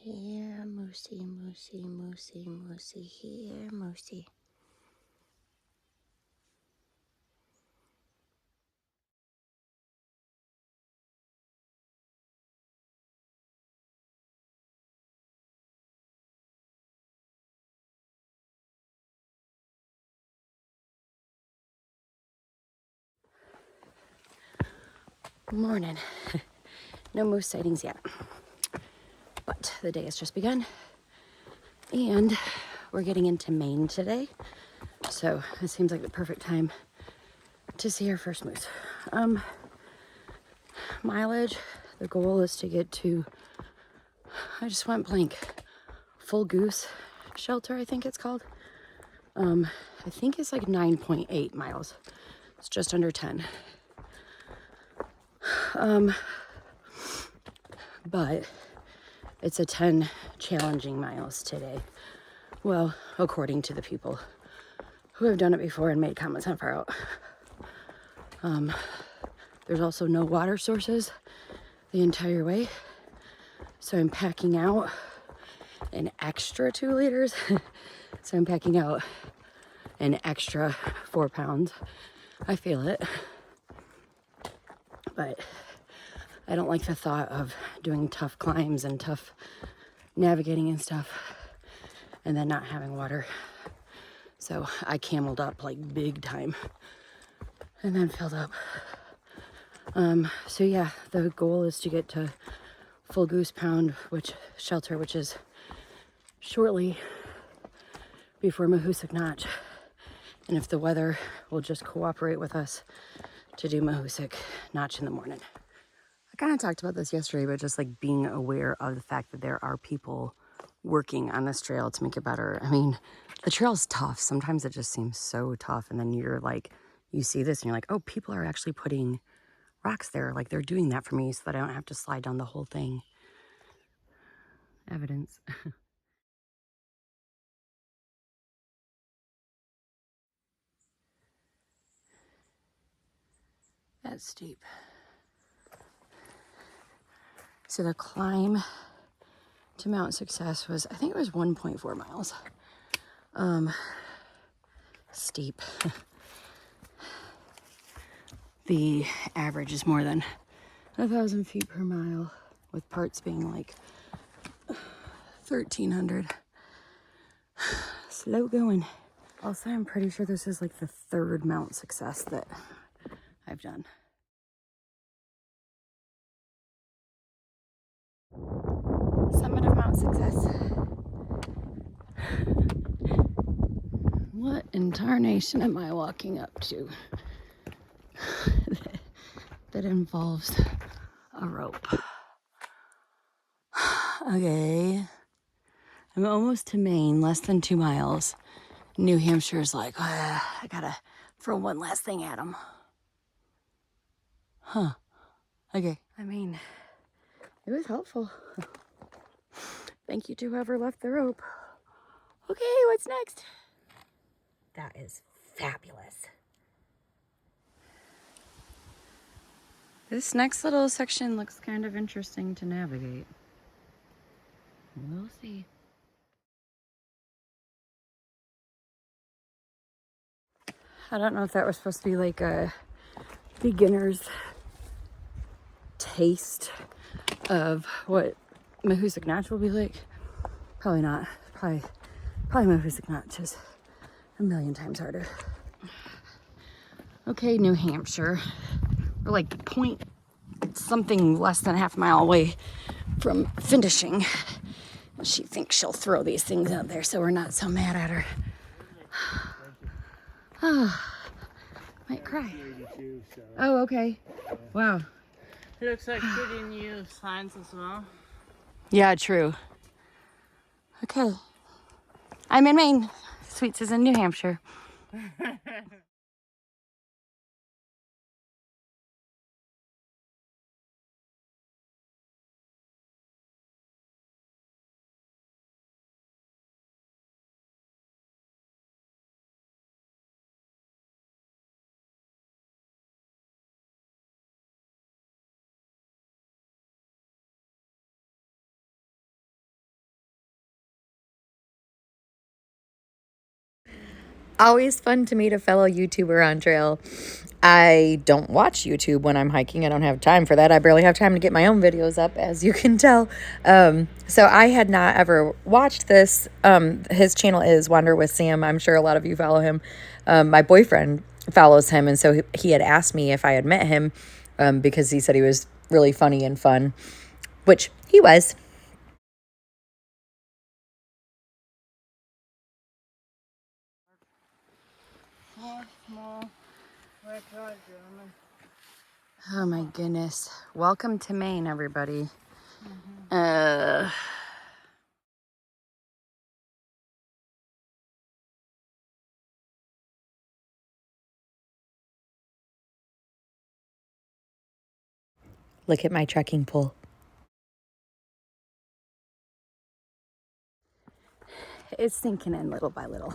Here, Moosey, Moosey, Moosey, Moosey, here, Moosey. Morning. No moose sightings yet, but the day has just begun, and we're getting into Maine today, so it seems like the perfect time to see our first moose. Mileage, the goal is to get to, I just went blank, Full Goose Shelter, I think it's called. I think it's like 9.8 miles. It's just under 10. But it's a 10 challenging miles today. Well, according to the people who have done it before and made comments on Far Out. There's also no water sources the entire way. So I'm packing out an extra 2 liters. So I'm packing out an extra 4 pounds. I feel it. But I don't like the thought of doing tough climbs and tough navigating and stuff and then not having water. So I cameled up like big time and then filled up. So yeah, the goal is to get to Full Goose Pound, shelter, which is shortly before Mahoosic Notch. And if the weather will just cooperate with us to do Mahoosic Notch in the morning. I kind of talked about this yesterday, but just like being aware of the fact that there are people working on this trail to make it better. I mean, the trail's tough. Sometimes it just seems so tough. And then you're like, you see this and you're like, oh, people are actually putting rocks there. Like they're doing that for me so that I don't have to slide down the whole thing. Evidence. That's steep. So the climb to Mount Success was, I think it was 1.4 miles. Steep. The average is more than 1,000 feet per mile, with parts being like 1,300. Slow going. Also, I'm pretty sure this is like the 3rd Mount Success that I've done. Summit of Mount Success. What in tarnation am I walking up to that involves a rope? Okay. I'm almost to Maine, less than 2 miles. New Hampshire's like, I gotta throw one last thing at them. Huh. Okay. I mean, it was helpful. Thank you to whoever left the rope. Okay, what's next? That is fabulous. This next little section looks kind of interesting to navigate. We'll see. I don't know if that was supposed to be like a beginner's taste of what Mahoosic Notch will be like. Probably not. Probably Mahoosic Notch is a million times harder. Okay, New Hampshire. We're like point something less than half a mile away from finishing. She thinks she'll throw these things out there, so we're not so mad at her. Might cry. Oh, okay. Wow. It looks like pretty new signs as well. Yeah, true. Okay. I'm in Maine. Sweets is in New Hampshire. Always fun to meet a fellow YouTuber on trail. I don't watch YouTube when I'm hiking. I don't have time for that. I barely have time to get my own videos up, as you can tell. So I had not ever watched this. His channel is Wander with Sam. I'm sure a lot of you follow him. My boyfriend follows him, and so he had asked me if I had met him because he said he was really funny and fun, which he was. Small, red dog, German. Oh my goodness. Welcome to Maine, everybody. Look at my trekking pole. It's sinking in little by little.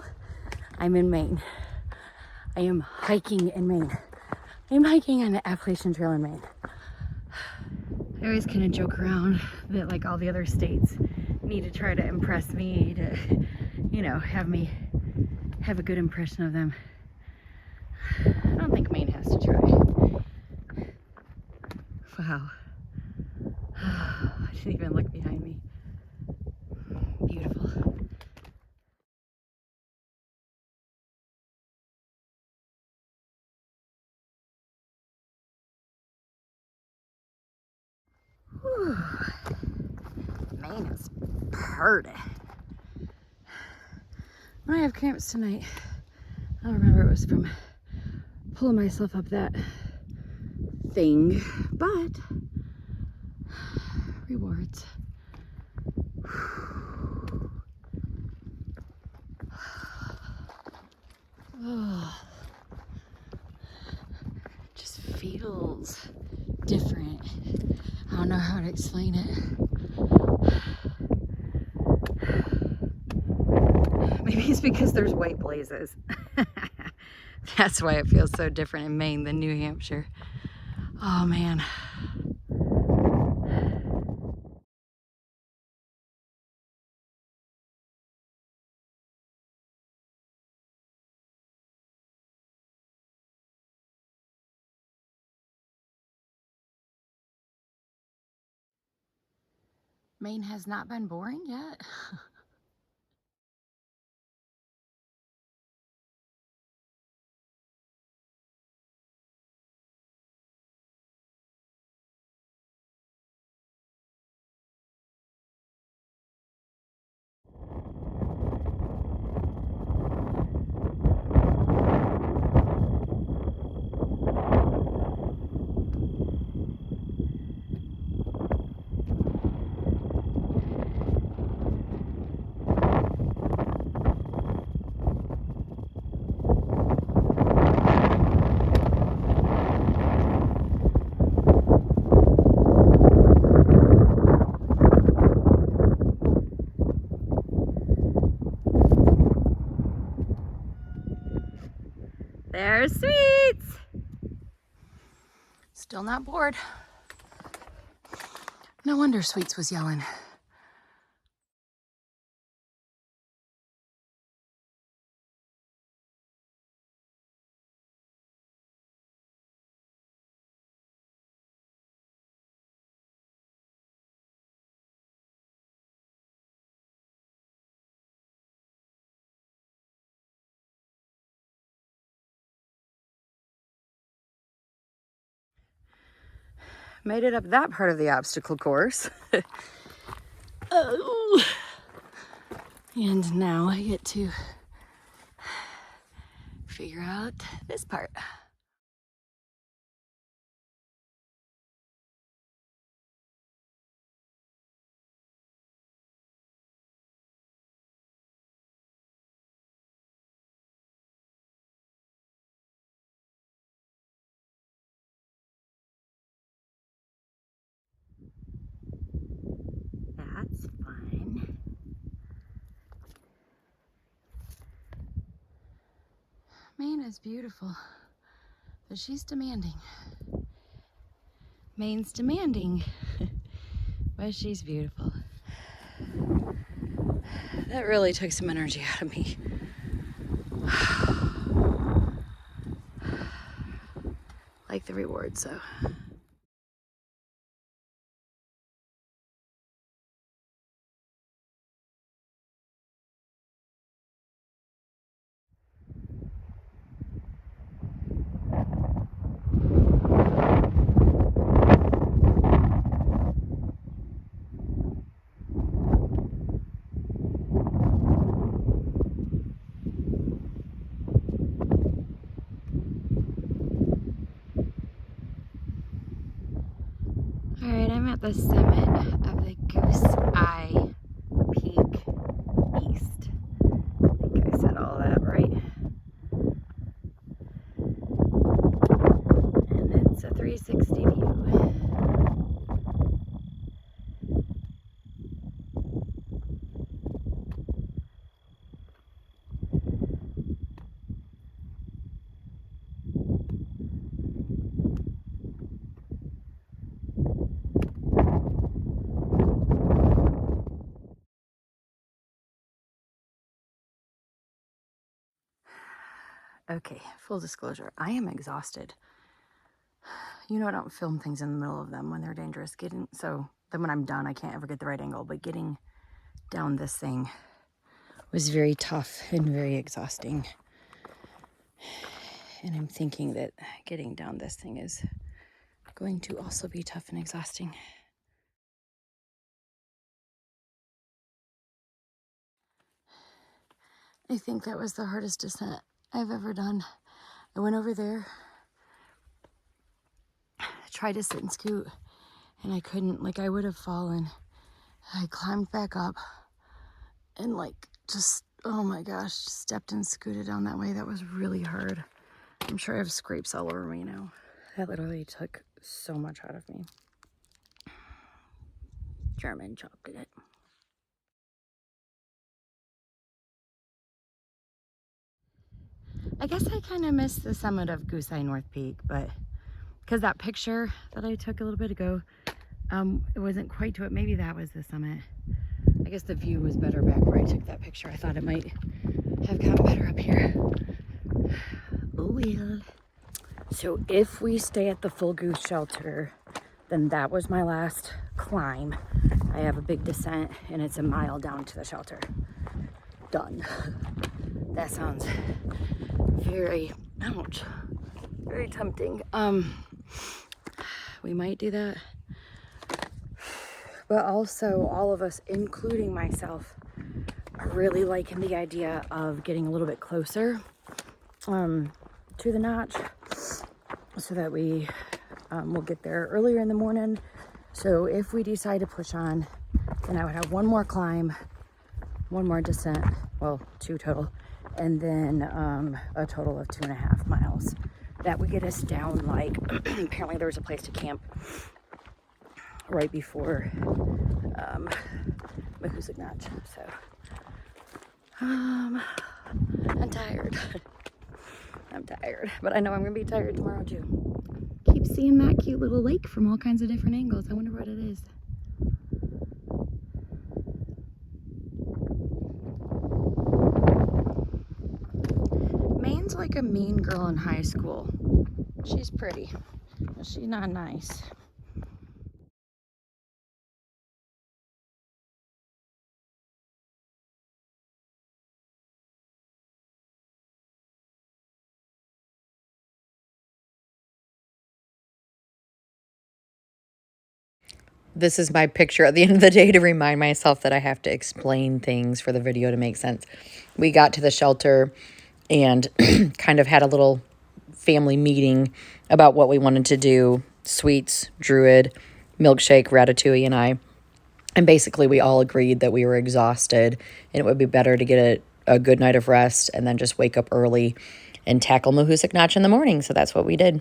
I'm in Maine. I am hiking in Maine. I'm hiking on the Appalachian Trail in Maine. I always kind of joke around that like all the other states need to try to impress me to, you know, have me have a good impression of them. I don't think Maine has to try. Wow. I didn't even look behind me. Beautiful. Whew. Maine is pretty. When I have cramps tonight, I don't remember it was from pulling myself up that thing, but rewards. Oh, just feels different. I don't know how to explain it. Maybe it's because there's white blazes. That's why it feels so different in Maine than New Hampshire. Oh man. Maine has not been boring yet. There's Sweets. Still not bored. No wonder Sweets was yelling. Made it up that part of the obstacle course. Oh. And now I get to figure out this part. That's fun. Maine is beautiful, but she's demanding. Maine's demanding, but she's beautiful. That really took some energy out of me. Like the reward, so. All right, I'm at the summit of the Goose Eye Peak East. I think I said all that right. And it's a 360 view. Okay, full disclosure, I am exhausted. You know, I don't film things in the middle of them when they're dangerous. So then when I'm done, I can't ever get the right angle, but getting down this thing was very tough and very exhausting. And I'm thinking that getting down this thing is going to also be tough and exhausting. I think that was the hardest descent I've ever done. I went over there, tried to sit and scoot, and I couldn't. Like, I would have fallen. I climbed back up and just, oh my gosh, stepped and scooted down that way. That was really hard. I'm sure I have scrapes all over me now. That literally took so much out of me. German chocolate. I guess I kind of missed the summit of Goose Eye North Peak, but because that picture that I took a little bit ago, it wasn't quite to it. Maybe that was the summit. I guess the view was better back where I took that picture. I thought it might have gotten better up here. Oh well. So if we stay at the Full Goose shelter, then that was my last climb. I have a big descent and it's a mile down to the shelter. Done. That sounds very, ouch, very tempting. We might do that. But also all of us, including myself, are really liking the idea of getting a little bit closer to the notch so that we will get there earlier in the morning. So if we decide to push on, then I would have one more climb, one more descent, well, 2 total, and then a total of 2.5 miles. That would get us down, apparently there was a place to camp right before Mahoosic Notch. So I'm tired. I'm tired, but I know I'm gonna be tired tomorrow too. Keep seeing that cute little lake from all kinds of different angles. I wonder what it is. Maine's like a mean girl in high school. She's pretty, but she's not nice. This is my picture at the end of the day to remind myself that I have to explain things for the video to make sense. We got to the shelter and kind of had a little family meeting about what we wanted to do. Sweets, Druid, milkshake, Ratatouille, and I. And basically we all agreed that we were exhausted and it would be better to get a good night of rest and then just wake up early and tackle Mahoosic Notch in the morning. So that's what we did.